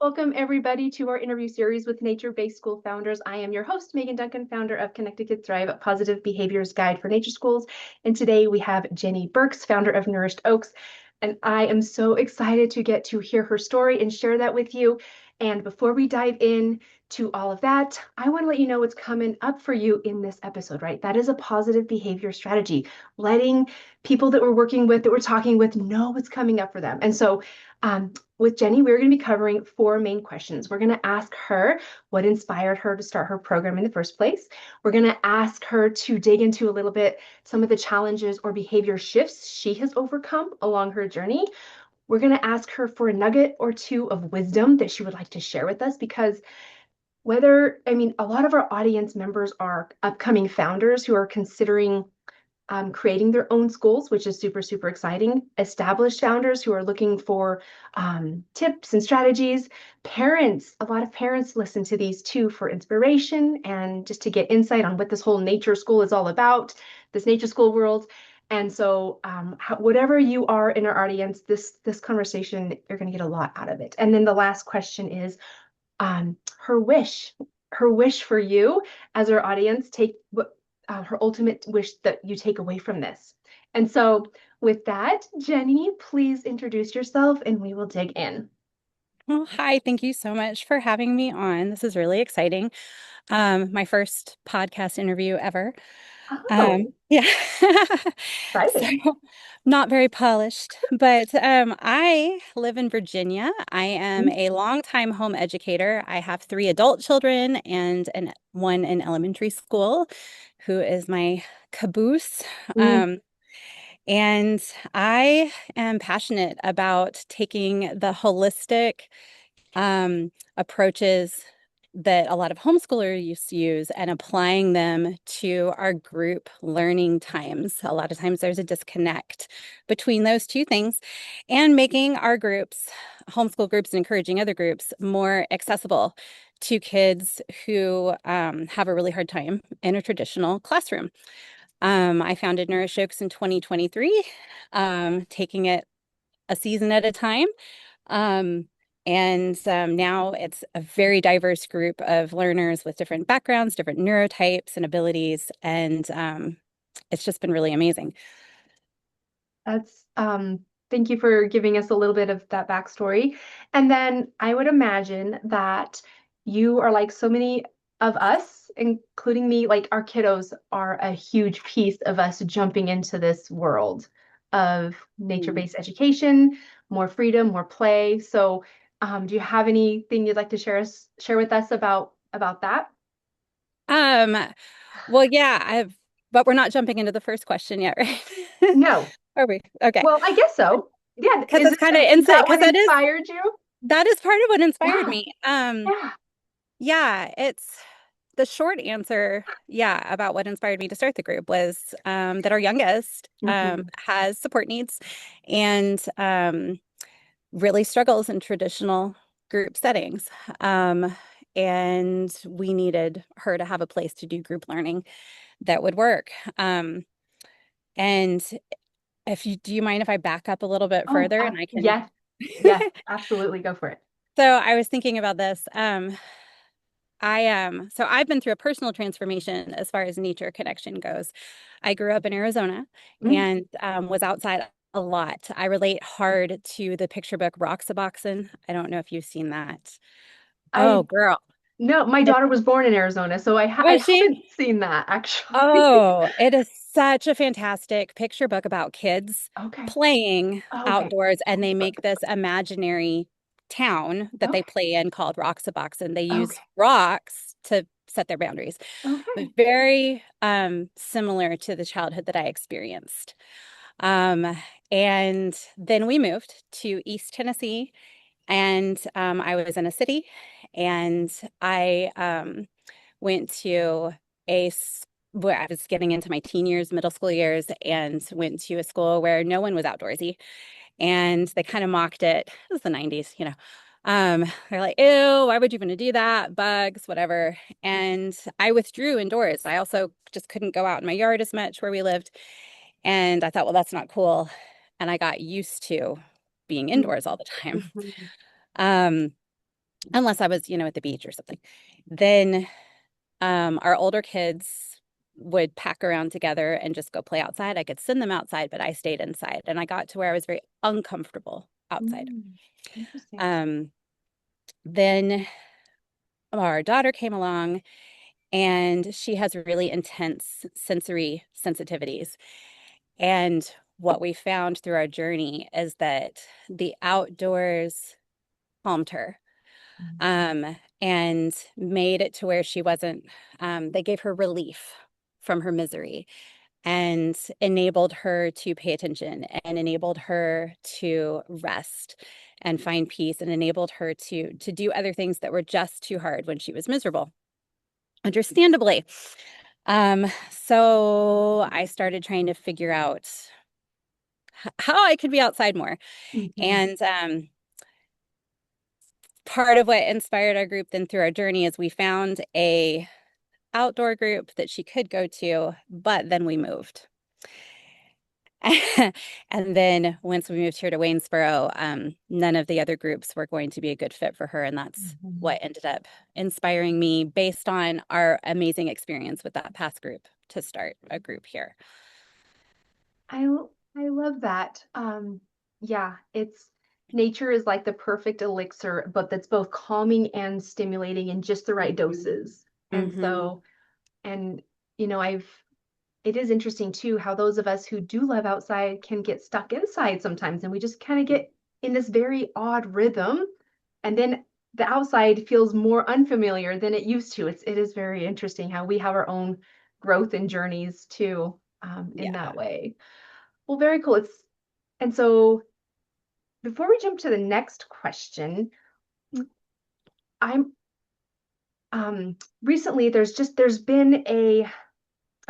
Welcome, everybody, to our interview series with nature-based school founders. I am your host, Meagan Duncan, founder of Connected Kids Thrive, Positive Behaviors Guide for Nature Schools. And today we have Jenni Burks, founder of Nourished Oaks. And I am so excited to get to hear her story and share that with you. And before we dive in to all of that, I want to let you know what's coming up for you in this episode, right? That is a positive behavior strategy, letting people that we're working with, that we're talking with, know what's coming up for them. And so with Jenni, we're going to be covering four main questions. We're going to ask her what inspired her to start her program in the first place. We're going to ask her to dig into a little bit some of the challenges or behavior shifts she has overcome along her journey. We're going to ask her for a nugget or two of wisdom that she would like to share with us because a lot of our audience members are upcoming founders who are considering creating their own schools, which is super, super exciting. Established founders who are looking for tips and strategies. Parents, a lot of parents listen to these too for inspiration and just to get insight on what this whole nature school is all about, this nature school world. And so whatever you are in our audience, this conversation, you're going to get a lot out of it. And then the last question is her wish for you as our audience, take what her ultimate wish that you take away from this. And so with that, Jenni, please introduce yourself and we will dig in. Well, hi, thank you so much for having me on. This is really exciting. My first podcast interview ever. Oh, Yeah. So exciting. not very polished, but I live in Virginia. I am a longtime home educator. I have three adult children and one in elementary school who is my caboose. Mm, And I am passionate about taking the holistic approaches that a lot of homeschoolers used to use and applying them to our group learning times. A lot of times there's a disconnect between those two things and making our groups, homeschool groups, and encouraging other groups more accessible to kids who have a really hard time in a traditional classroom. I founded Nourished Oaks in 2023, taking it a season at a time. Um, and now it's a very diverse group of learners with different backgrounds, different neurotypes and abilities. And it's just been really amazing. that's thank you for giving us a little bit of that backstory. And then I would imagine that you are like so many of us, including me, like our kiddos are a huge piece of us jumping into this world of nature-based education, more freedom, more play. So, do you have anything you'd like to share with us about that? Um, well, yeah, but we're not jumping into the first question yet, right? No. Are we? Okay. Well, I guess so. Yeah. Because it's kind of Is instant, that because what inspired you? that is part of what inspired Yeah. me. Yeah. Yeah, it's the short answer, yeah, about what inspired me to start the group was that our youngest Mhm. has support needs and really struggles in traditional group settings. And we needed her to have a place to do group learning that would work. And if you do you mind if I back up a little bit Oh, further and I can yes. Yes, absolutely. Go for it. So I was thinking about this. So I've been through a personal transformation as far as nature connection goes. I grew up in Arizona Mm. and was outside a lot. I relate hard to the picture book Roxaboxen. I don't know if you've seen that. Oh, I girl. No, my It, daughter was born in Arizona, so I was she? haven't seen that actually. Oh, it is such a fantastic picture book about kids Okay. playing Okay. outdoors, and they make this imaginary town that they Okay. play in called Roxaboxen. They use Okay. rocks to set their boundaries. But Okay. very similar to the childhood that I experienced. Um, and then we moved to East Tennessee, and I was in a city, and I went to where I was getting into my teen years, middle school years, and went to a school where no one was outdoorsy, and they kind of mocked it. It was the 90s, you know. They're like, ew, why would you want to do that? Bugs, whatever. And I withdrew indoors. I also just couldn't go out in my yard as much where we lived. And I thought, well, that's not cool. And I got used to being Mm. indoors all the time. Mhm. Um, unless I was, at the beach or something. Then our older kids would pack around together and just go play outside. I could send them outside, but I stayed inside. And I got to where I was very uncomfortable outside. Mm, interesting. Um, then our daughter came along and she has really intense sensory sensitivities. And what we found through our journey is that the outdoors calmed her, and made it to where she wasn't, they gave her relief from her misery and enabled her to pay attention and enabled her to rest and find peace and enabled her to do other things that were just too hard when she was miserable, understandably. So I started trying to figure out how I could be outside more. Mhm. And part of what inspired our group then through our journey is we found a outdoor group that she could go to, but then we moved. And then once we moved here to Waynesboro, none of the other groups were going to be a good fit for her. And that's Mhm. what ended up inspiring me based on our amazing experience with that past group to start a group here. I love that. Yeah, it's nature is like the perfect elixir, but that's both calming and stimulating in just the right doses. And Mm-hmm. so, and I've it is interesting too how those of us who do love outside can get stuck inside sometimes, and we just kind of get in this very odd rhythm, and then the outside feels more unfamiliar than it used to. It is very interesting how we have our own growth and journeys too, in Yeah. that way. Well, very cool. And so before we jump to the next question, I'm recently there's been a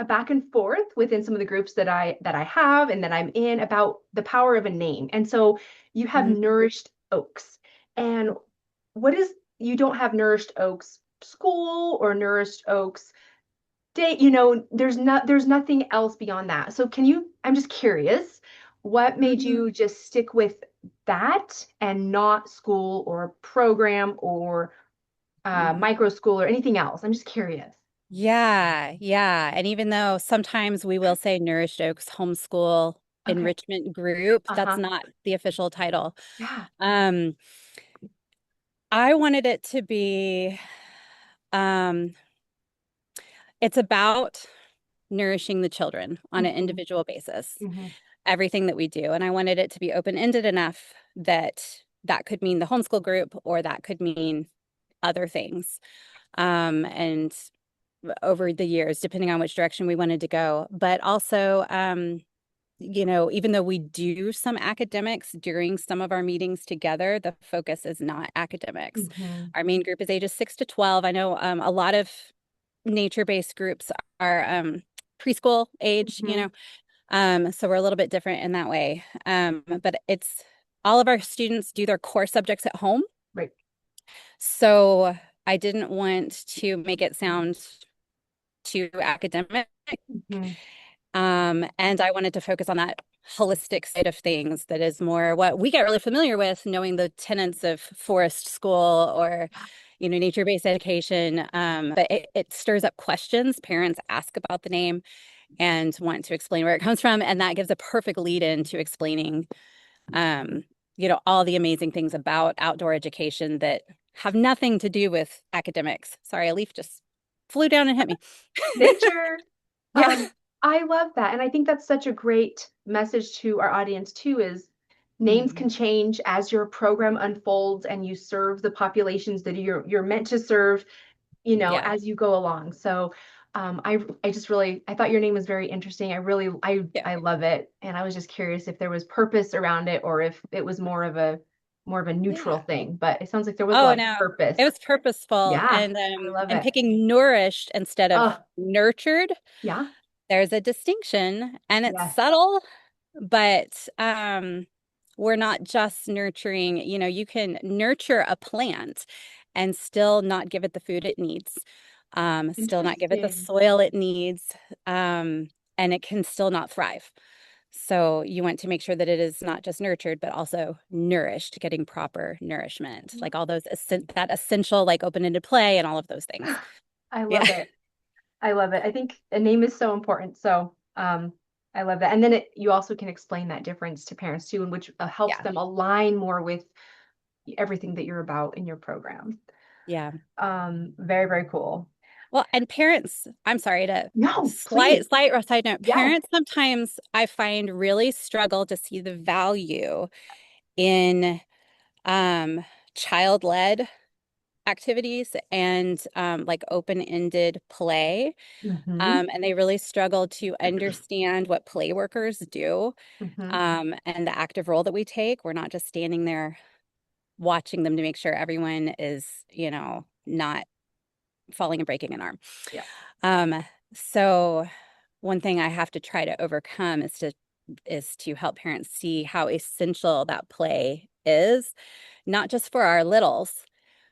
back and forth within some of the groups that I have and that I'm in about the power of a name. And so you have Mhm. Nourished Oaks. And what is you don't have Nourished Oaks School or Nourished Oaks Day, there's nothing else beyond that. So I'm just curious, what made Mhm. you just stick with that and not school or program or micro school or anything else? I'm just curious. Yeah, yeah. And even though sometimes we will say Nourished Oaks Homeschool Okay. Enrichment Group, that's Uh-huh. not the official title. Yeah. Um, I wanted it to be, um, it's about nourishing the children on an Hmm. individual basis, Hmm. everything that we do. And I wanted it to be open-ended enough that that could mean the homeschool group or that could mean other things. And over the years, depending on which direction we wanted to go. But also, even though we do some academics during some of our meetings together, the focus is not academics. Hmm. Our main group is ages 6 to 12. I know a lot of nature-based groups are preschool age, Hmm. so we're a little bit different in that way. But it's all of our students do their core subjects at home. Right. So I didn't want to make it sound too academic. Hmm. And I wanted to focus on that holistic side of things that is more what we get really familiar with, knowing the tenets of forest school or, nature-based education. But it stirs up questions. Parents ask about the name and want to explain where it comes from. And that gives a perfect lead in to explaining, all the amazing things about outdoor education that have nothing to do with academics. Sorry, a leaf just flew down and hit me. Nature. Yeah. I love that. And I think that's such a great message to our audience too, is names can change as your program unfolds and you serve the populations that you're meant to serve, Yeah. as you go along. So I just really I thought your name was very interesting. Yeah. I love it. And I was just curious if there was purpose around it or if it was more of a neutral Yeah. thing. But it sounds like there was a Oh lot of no, purpose. it was purposeful, Yeah, and I love it. picking nourished instead of Oh, nurtured. yeah. There's a distinction, and it's Yes. subtle, but we're not just nurturing. You can nurture a plant and still not give it the food it needs, still not give it the Interesting. soil it needs, and it can still not thrive. So you want to make sure that it is not just nurtured, but also nourished, getting proper nourishment, like all those that essential, like open-ended play and all of those things. I Yeah. love it. I love it. I think a name is so important. So, I love that. And then you also can explain that difference to parents too, and which helps Yeah. them align more with everything that you're about in your program. Yeah. Very, very cool. Well, and parents, I'm sorry to No, please. slight side note, Yes. parents sometimes I find really struggle to see the value in um child-led activities and like open-ended play. Mm-hmm. And they really struggle to understand what play workers do, Mm-hmm. and the active role that we take. We're not just standing there watching them to make sure everyone is, not falling and breaking an arm. Yeah. Um, so one thing I have to try to overcome is to help parents see how essential that play is, not just for our littles,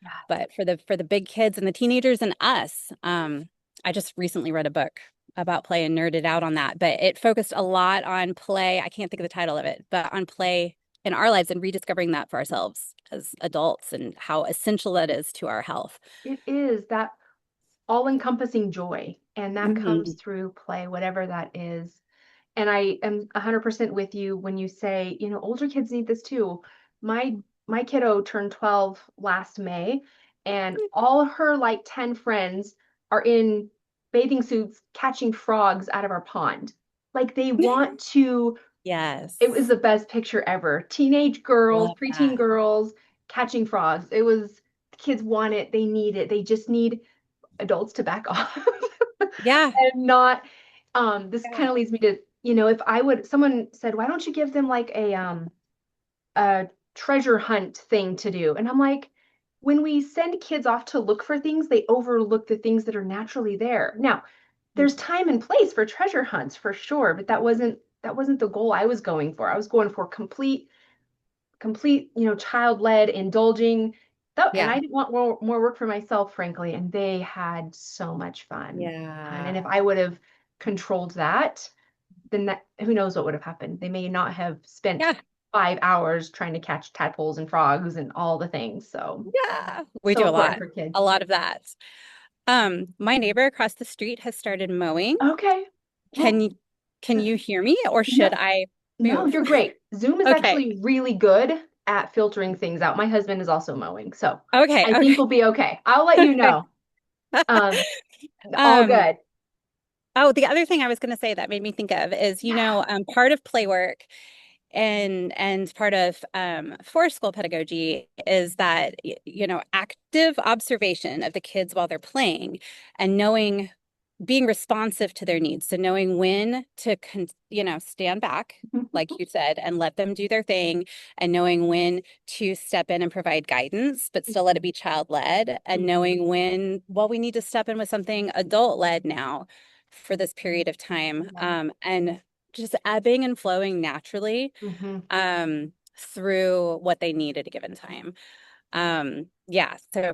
Yeah. but for the big kids and the teenagers and us. I just recently read a book about play and nerded out on that, but it focused a lot on play. I can't think of the title of it, but on play in our lives and rediscovering that for ourselves as adults and how essential that is to our health. It is that all-encompassing joy, and that comes Mhm. through play, whatever that is. And I am 100% with you when you say, older kids need this too. My my kiddo turned 12 last May, and all her like 10 friends are in bathing suits catching frogs out of our pond. Like they want to, it was Yes. the best picture ever. Teenage girls, Love preteen that. girls catching frogs. It was, the kids want it, they need it. They just need adults to back off Yeah. and not this Yeah. kind of leads me to, if I would, someone said, why don't you give them like a treasure hunt thing to do? And I'm like, when we send kids off to look for things, they overlook the things that are naturally there. Now, there's time and place for treasure hunts for sure, but that wasn't the goal I was going for. I was going for complete, child-led, indulging. And Yeah. I didn't want more work for myself, frankly. And they had so much fun. And if Yeah. I would have controlled that, then who knows what would have happened. They may not have spent Yeah. 5 hours trying to catch tadpoles and frogs and all the things. So Yeah. We so do important for a kids. lot of that. My neighbor across the street has started mowing. Okay. Can Well, you can you hear me or should no, I no, move? you're great. Zoom is Okay. actually really good at filtering things out. My husband is also mowing, so Okay. I think Okay. we'll be okay. I'll let you Okay. know. Um, all Um, good. oh, the other thing I was going to say that made me think of is, part of play work and part of forest school pedagogy is that active observation of the kids while they're playing and knowing being responsive to their needs. So knowing when to, stand back, like you said, and let them do their thing, and knowing when to step in and provide guidance, but still let it be child-led, and knowing when, well, we need to step in with something adult-led now for this period of time, Yeah. and just ebbing and flowing naturally Hmm. through what they need at a given time. Yeah, so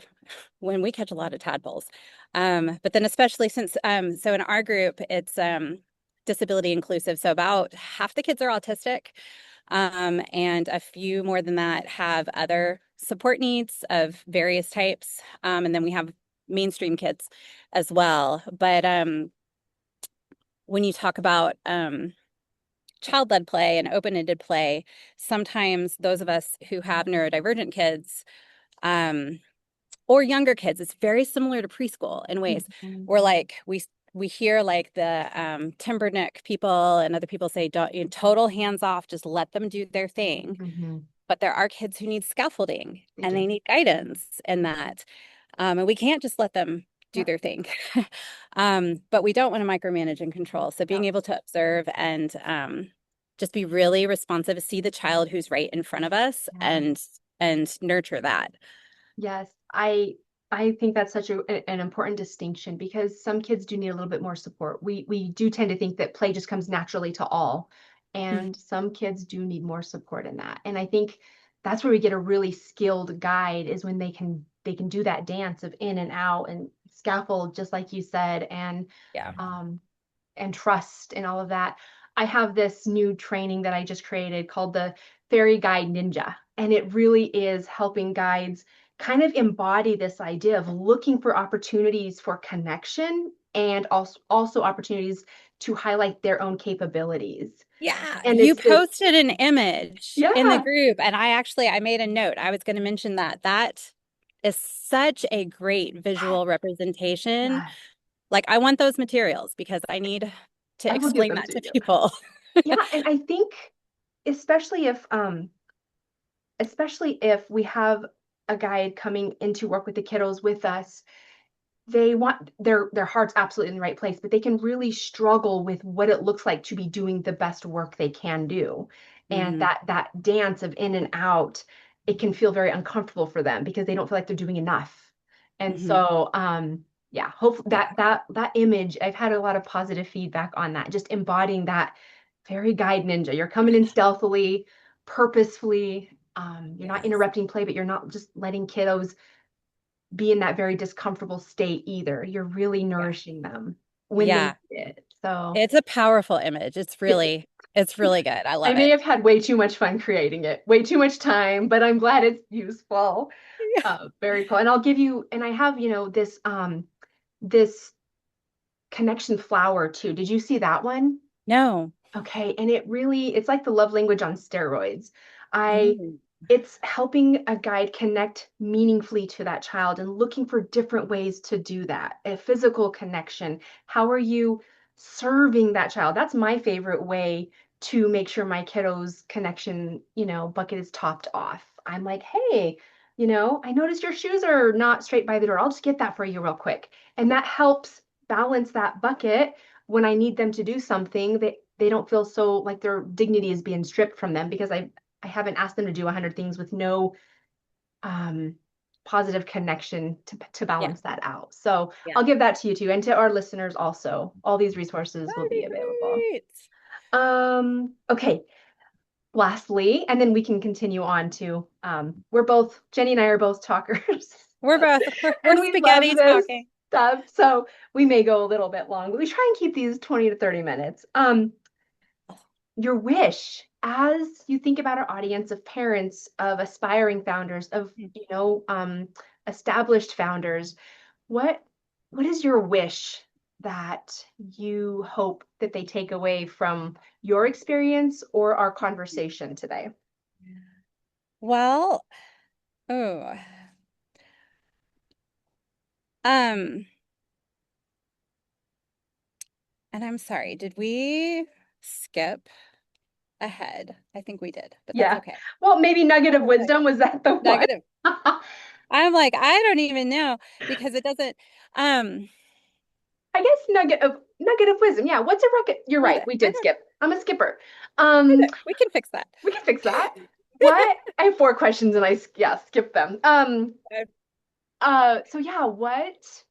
when we catch a lot of tadpoles, but then especially since so in our group it's disability inclusive, so about half the kids are autistic, and a few more than that have other support needs of various types, and then we have mainstream kids as well. But when you talk about child-led play and open-ended play, sometimes those of us who have neurodivergent kids, um, or younger kids, it's very similar to preschool in ways. Hmm. We're like we hear like the Timbernick people and other people say, don't, total hands off, just let them do their thing. Hmm. But there are kids who need scaffolding They and do. they need guidance in that. And we can't just let them do Yeah. their thing. But we don't want to micromanage and control. So Yeah. being able to observe and just be really responsive, see the child who's right in front of us Yeah. and nurture that. Yes, I think that's such an important distinction because some kids do need a little bit more support. We do tend to think that play just comes naturally to all, and some kids do need more support in that. And I think that's where we get a really skilled guide is when they can do that dance of in and out and scaffold, just like you said, Yeah. um and trust and all of that. I have this new training that I just created called the Fairy Guide Ninja. And it really is helping guides kind of embody this idea of looking for opportunities for connection and also opportunities to highlight their own capabilities. Yeah, And you it's this, posted an image in the yeah, group, and I made a note. I was going to mention that. That is such a great visual representation. yes, Like, I want those materials because I need to I will give explain them that to to you. people. Yeah, and I think especially if especially if we have a guide coming into work with the kiddos with us, they want their heart's absolutely in the right place, but they can really struggle with what it looks like to be doing the best work they can do. And Hmm. that dance of in and out, it can feel very uncomfortable for them because they don't feel like they're doing enough. And Hmm. so yeah, hopefully Yeah. that image, I've had a lot of positive feedback on that, just embodying that very guide ninja. You're coming in stealthily, purposefully. You're not Yes. interrupting play, but you're not just letting kiddos be in that very discomfortable state either. You're really Yeah. nourishing them when they Yeah. need it. So It's a powerful image. it, It's really good. I I love may it. have had way too much fun creating it, way too much time, but I'm glad it's useful. Very cool. And I'll give you, and I have, this connection flower too. Did you see that one? No. Okay, and it's like the love language on steroids. I Mm. It's helping a guide connect meaningfully to that child and looking for different ways to do that. A physical connection. How are you serving that child? That's my favorite way to make sure my kiddo's connection, bucket is topped off. I'm like, hey, I noticed your shoes are not straight by the door. I'll just get that for you real quick. And that helps balance that bucket when I need them to do something. They don't feel so like their dignity is being stripped from them because I haven't asked them to do 100 things with no um, positive connection to Yeah. balance that out. So Yeah. I'll give that to you too, and to our listeners also. All these resources will That'd be be available. great. Okay. Lastly, and then we can continue on to Jenni and I are both talkers, We're and we love spaghetti this talking. stuff. So we may go a little bit long, but we try and keep these 20 to 30 minutes. Your wish as you think about our audience of parents, of aspiring founders, of established founders, what what is your wish that you hope that they take away from your experience or our conversation today? Well, oh, um, and I'm sorry, did we skip ahead? I think we did, but that's Yeah. okay. Well, maybe nugget of Oh, okay. wisdom, was that the one? Negative. I'm like, I don't even know because it doesn't, um, I guess nugget of wisdom. Yeah, what's a rocket? You're right. We I did don't, skip. I'm a skipper. Um, we can fix that. we can fix that. What? I have four questions and yeah, skip them. So yeah, what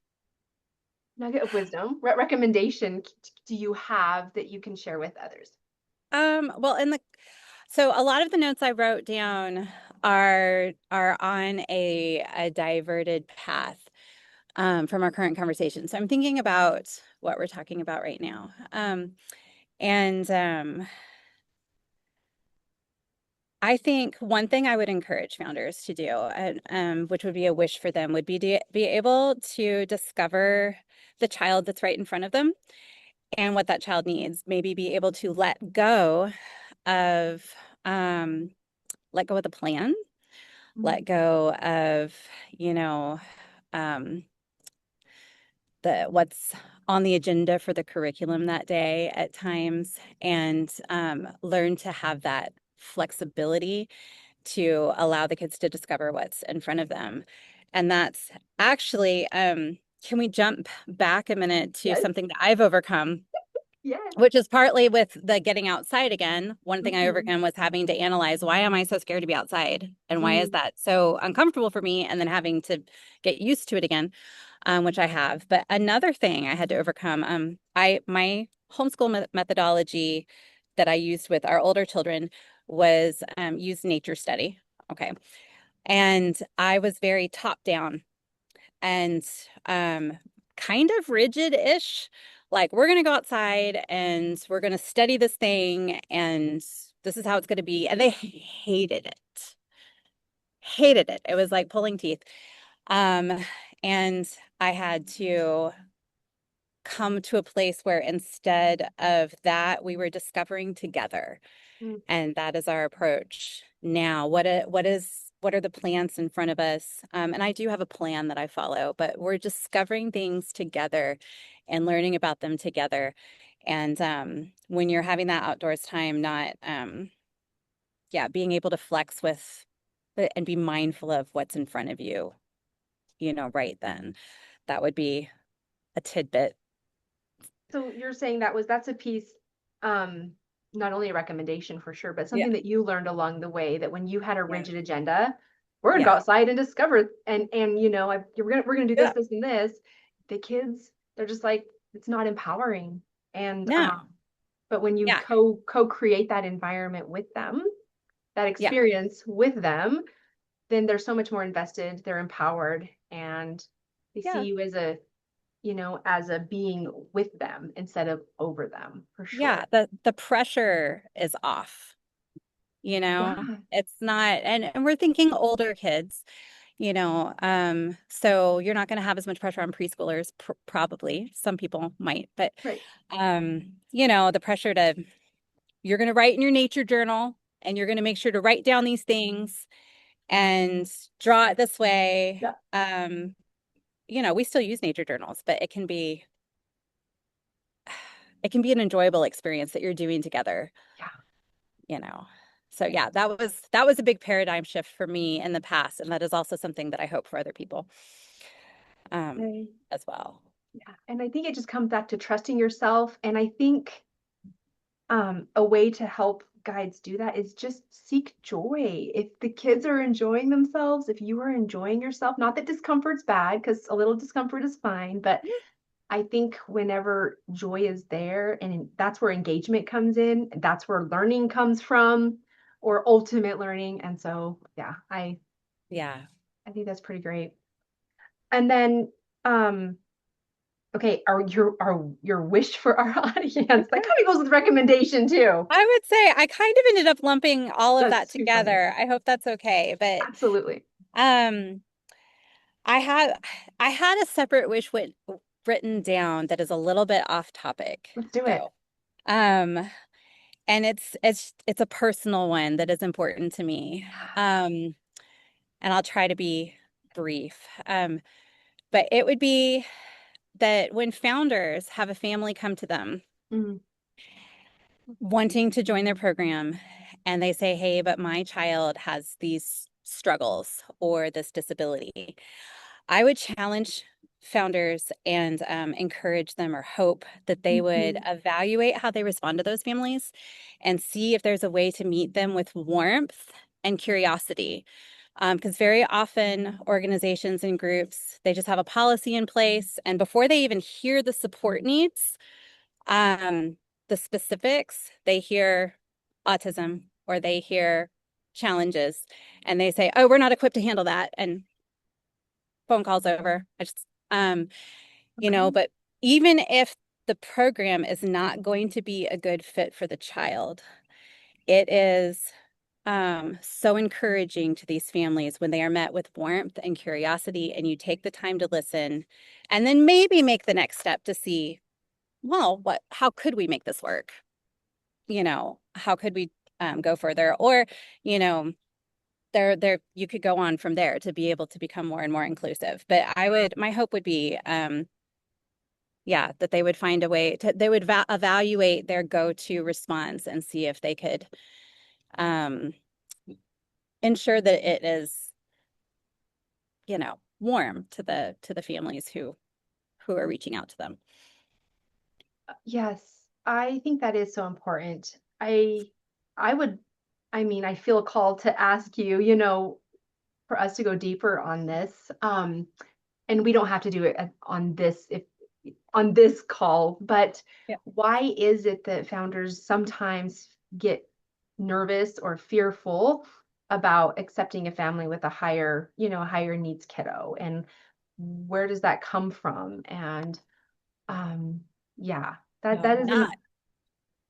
nugget of wisdom, what recommendation do you have that you can share with others? Well, so a lot of the notes I wrote down are on a diverted path from our current conversation. So I'm thinking about what we're talking about right now. And I think one thing I would encourage founders to do, which would be a wish for them, would be to be able to discover the child that's right in front of them and what that child needs. Maybe be able to of um, let go of the plan, let Mm, go of, you know, um, the what's on the agenda for the curriculum that day at times, and learn to have that flexibility to allow the kids to discover what's in front of them. And that's actually, can we jump back a minute to yes, something that I've overcome, yes. which is partly with the getting outside again. One thing I Mhm, overcome was having to analyze, why am I so scared to be outside? And why is mm, that so uncomfortable for me? And then having to get used to it again, which I have. But another thing I had to overcome, my homeschool methodology that I used with our older children was use nature study. Okay. And I was very top down and kind of rigid-ish. Like, we're going to go outside and we're going to study this thing and this is how it's going to be. And they hated it. Hated it. It was like pulling teeth. Um, and I had to come to a place where instead of that, we were discovering together. Mm. And that is our approach now. What are the plans in front of us? And I do have a plan that I follow, but we're discovering things together and learning about them together. And when you're having that outdoors time, not yeah, being able to flex with and be mindful of what's in front of you, right then. That would be a tidbit. So you're saying that's a piece, um, not only a recommendation for sure, but Yeah. something that you learned along the way that when you had a Yeah. rigid agenda, we're gonna go Yeah. outside and discover and we're gonna do this, Yeah. this, and this. The kids, they're just like, it's not empowering. And No. but when you Yeah. co-create that environment with them, that Yeah. experience with them, then they're so much more invested, they're empowered, and they see Yeah. you as a being with them instead of over them, for Yeah. sure. The pressure is off, Yeah, It's not, and we're thinking older kids, so you're not going to have as much pressure on preschoolers, probably. Some people might, but right. the pressure to you're going to write in your nature journal and you're going to make sure to write down these things and draw it this way. Yeah, We still use nature journals, but it can be an enjoyable experience that you're doing together, yeah. you know. So yeah, that was a big paradigm shift for me in the past, and that is also something that I hope for other people um Okay. as well. Yeah. And I think it just comes back to trusting yourself. And I think a way to help guides do that is just seek joy. If the kids are enjoying themselves, if you are enjoying yourself, not that discomfort's bad, because a little discomfort is fine, but I think whenever joy is there, and that's where engagement comes in, that's where learning comes from, or ultimate learning. And so, yeah, Yeah. I think that's pretty great. And then, um, okay, our wish for our audience that kind of goes with recommendation too. I would say I kind of ended up lumping all of that That's too funny. together. I hope that's okay. But Absolutely. um I had I had a separate wish written down that is a little bit off topic Let's do it. though. Um and it's a personal one that is important to me. Um and I'll try to be brief. But it would be that when founders have a family come to them Mm, wanting to join their program and they say, hey, but my child has these struggles or this disability, I would challenge founders and encourage them or hope that they would mhm, evaluate how they respond to those families and see if there's a way to meet them with warmth and curiosity. Because very often organizations and groups, they just have a policy in place. And before they even hear the support needs, um, the specifics, they hear autism or they hear challenges and they say, oh, we're not equipped to handle that. And phone calls over. okay. But even if the program is not going to be a good fit for the child, it is so encouraging to these families when they are met with warmth and curiosity, and you take the time to listen, and then maybe make the next step to see, well, how could we make this work? How could we go further? Or, you know, there you could go on from there to be able to become more and more inclusive. But my hope would be, yeah, that they would find a way they would evaluate their go-to response and see if they could um, ensure that it is, warm to the families who are reaching out to them. Yes, I think that is so important. I would, I mean, I feel called to ask you, for us to go deeper on this. And we don't have to do it on this call, but Yeah. why is it that founders sometimes get nervous or fearful about accepting a family with a higher needs kiddo? And where does that come from? And um, Yeah, So that is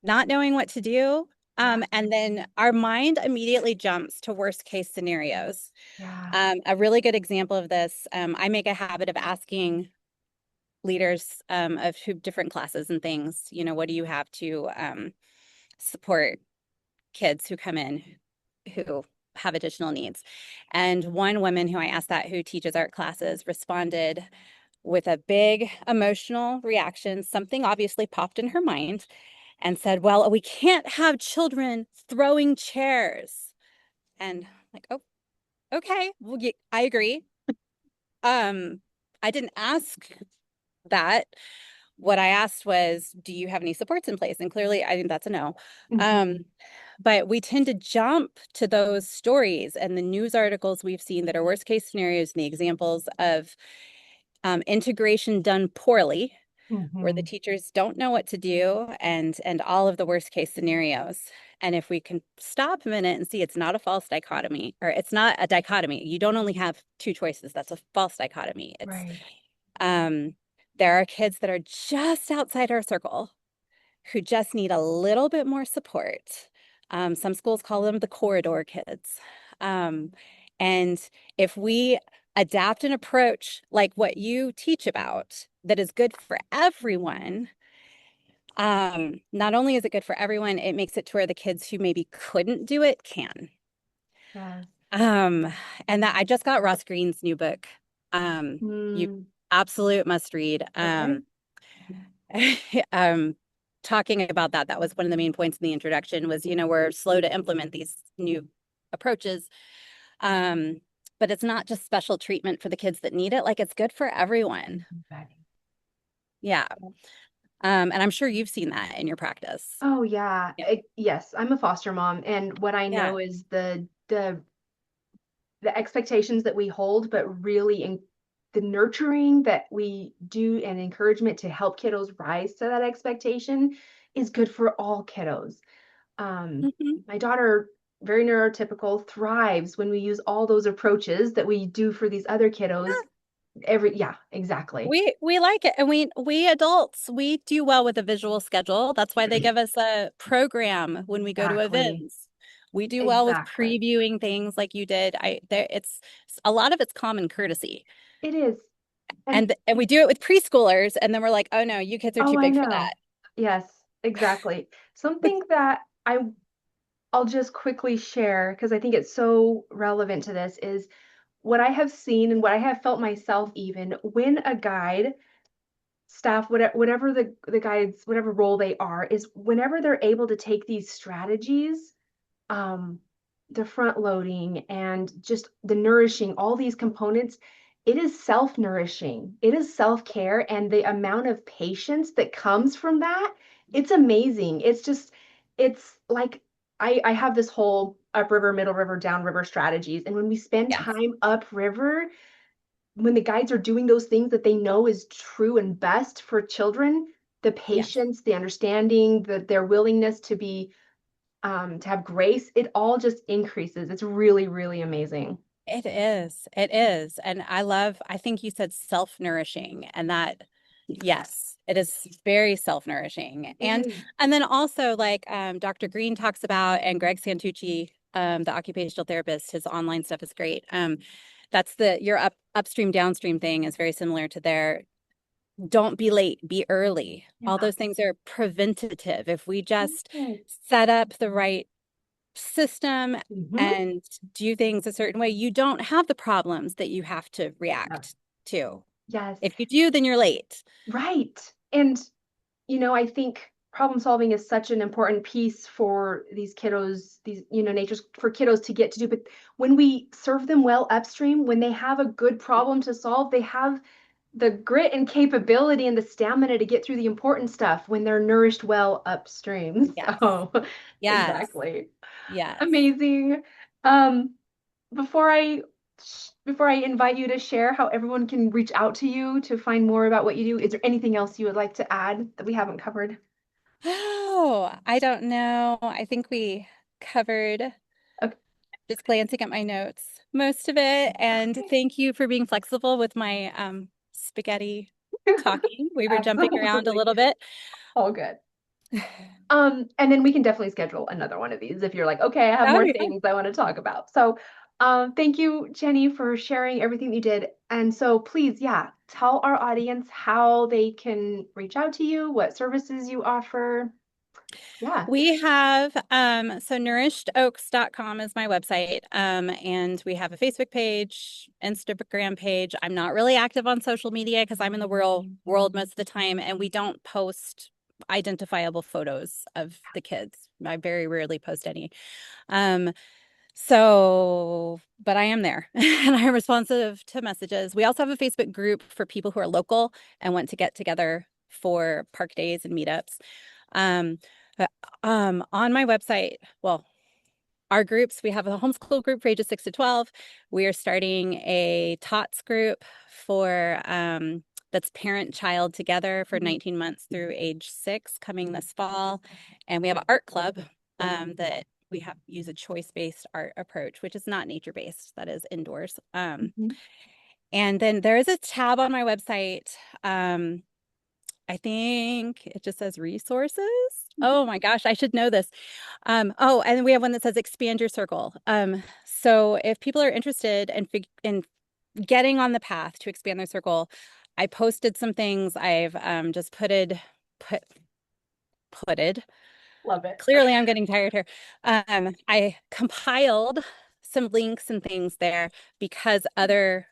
not knowing what to do. yeah, And then our mind immediately jumps to worst case scenarios. yeah. A really good example of this, I make a habit of asking leaders of different classes and things, what do you have to support kids who come in who have additional needs? And one woman who I asked that, who teaches art classes, responded with a big emotional reaction. Something obviously popped in her mind and said, well, we can't have children throwing chairs. And like, oh, okay, well, I agree. Um, I didn't ask that. What I asked was, do you have any supports in place? And clearly, I think that's a no. Mhm. Um, but we tend to jump to those stories and the news articles we've seen that are worst case scenarios and the examples of integration done poorly, where the Mhm. teachers don't know what to do, and all of the worst case scenarios. And if we can stop a minute and see it's not a false dichotomy, or it's not a dichotomy, you don't only have two choices. That's a false dichotomy. It's Right. um, there are kids that are just outside our circle who just need a little bit more support. Some schools call them the corridor kids. Um, and if we adapt an approach like what you teach about that is good for everyone, not only is it good for everyone, it makes it to where the kids who maybe couldn't do it can. Yes. Um, and that I just got Ross Greene's new book. You Mm, absolute must read. okay. Um, talking about that, that was one of the main points in the introduction was, we're slow to implement these new approaches. Um, but it's not just special treatment for the kids that need it. Like it's good for everyone. Right. Yeah. And I'm sure you've seen that in your practice. Oh yeah. Yeah. Yes, I'm a foster mom, and what I Yeah. know is the expectations that we hold, but really in the nurturing that we do and encouragement to help kiddos rise to that expectation is good for all kiddos. Mhm. My daughter, very neurotypical, thrives when we use all those approaches that we do for these other kiddos. Yeah, exactly. We like it. And we adults, we do well with a visual schedule. That's why they give us a program when we go to Exactly. events. We do well with Exactly. previewing things like you did. It's a lot of it's common courtesy. It is. And And we do it with preschoolers, and then we're like, oh no, you kids are oh, too I big for know. that. Yes, exactly. Something that I'll just quickly share because I think it's so relevant to this is what I have seen and what I have felt myself even when a guide staff whatever the guides whatever role they are is whenever they're able to take these strategies, um the front loading and just the nourishing, all these components, it is self-nourishing, it is self-care, and the amount of patience that comes from that, it's amazing. It's just it's like I have this whole upriver, middle river, downriver strategies, and when we spend Yes, time upriver, when the guides are doing those things that they know is true and best for children, the yes. patience, the understanding, their willingness to have grace, it all just increases. It's really, really amazing. It is. It is. And I think you said self-nourishing, and that, yes, it is very self-nourishing. It is. And then also like Dr. Green talks about, and Greg Santucci, the occupational therapist, his online stuff is great. That's your upstream, downstream thing is very similar to their don't be late, be early. All Yeah. those things are preventative. If we just Yes. set up the right system Mm-hmm. and do things a certain way, you don't have the problems that you have to Yeah. react to. Yes. If you do, then you're late. Right. And I think problem solving is such an important piece for these kiddos, these, natures for kiddos to get to do. But when we serve them well upstream, when they have a good problem to solve, they have the grit and capability and the stamina to get through the important stuff when they're nourished well upstream. Yes. So, Yes. exactly. Yes. Amazing. Um, before I before I invite you to share how everyone can reach out to you to find more about what you do, is there anything else you would like to add that we haven't covered? Oh, I don't know. I think we covered, Okay. just glancing at my notes, most of it. And thank you for being flexible with my spaghetti. talking. We were jumping around a Absolutely. little bit. All good. And then we can definitely schedule another one of these if you're like, okay, I have That would more be fun. things I want to talk about. So, thank you, Jenni, for sharing everything you did. And so please, yeah, tell our audience how they can reach out to you, what services you offer. Yeah. We have so nourishedOaks.com is my website. And we have a Facebook page, Instagram page. I'm not really active on social media because I'm in the rural world most of the time, and we don't post identifiable photos of the kids. I very rarely post any. Um, but I am there and I am responsive to messages. We also have a Facebook group for people who are local and want to get together for park days and meetups. Um, on my website, well, our groups, we have a homeschool group for ages 6 to 12. We are starting a TOTS group for that's parent-child together for 19 months through age 6 coming this fall. And we have an art club that we have use a choice-based art approach, which is not nature-based, that is indoors. Mhm. And then there is a tab on my website. I think it just says resources. Oh my gosh, I should know this. Oh, and we have one that says expand your circle. So if people are interested in getting on the path to expand their circle, I posted some things. I've just put putted. Love it. Clearly, I'm getting tired here. I compiled some links and things there because other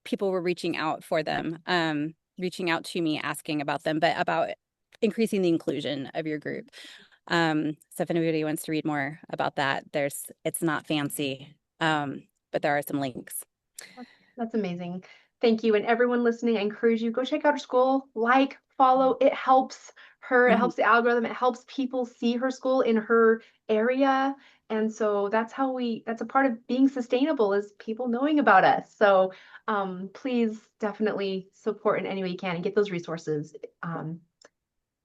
people were reaching out for them, reaching out to me asking about them, but about increasing the inclusion of your group. So if anybody wants to read more about that, it's not fancy, but there are some links. That's amazing. Thank you. And everyone listening, I encourage you, go check out her school, like, follow. It helps her, it Mhm. helps the algorithm, it helps people see her school in her area. And so that's a part of being sustainable is people knowing about us. So please definitely support in any way you can and get those resources,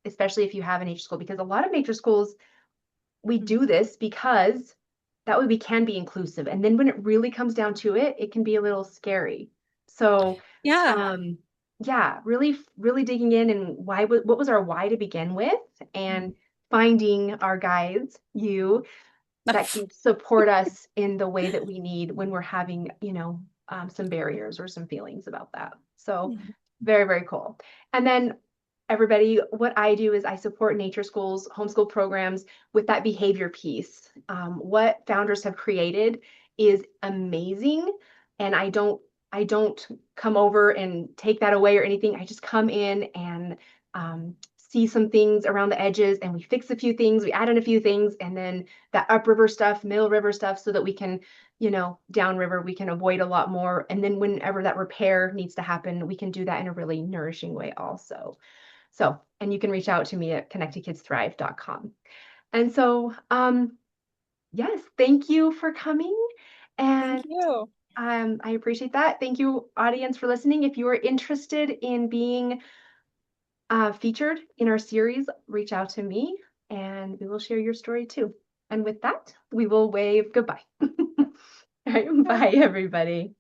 especially if you have a nature school, because a lot of nature schools we do this because that way we can be inclusive. And then when it really comes down to it, it can be a little scary. So, Yeah. yeah, really, really digging in and what was our why to begin with, and finding our guides, you that can support us in the way that we need when we're having, some barriers or some feelings about that. So very, very cool. And then everybody, what I do is I support nature schools, homeschool programs with that behavior piece. What founders have created is amazing. And I don't come over and take that away or anything. I just come in and see some things around the edges and we fix a few things, we add in a few things, and then that upriver stuff, middle river stuff, so that we can, downriver, we can avoid a lot more. And then whenever that repair needs to happen, we can do that in a really nourishing way also. So, and you can reach out to me at connectedkidsthrive.com. And so, yes, thank you for coming. Thank And you. I appreciate that. Thank you, audience, for listening. If you are interested in being featured in our series, reach out to me and we will share your story too. And with that, we will wave goodbye. All right, bye, everybody.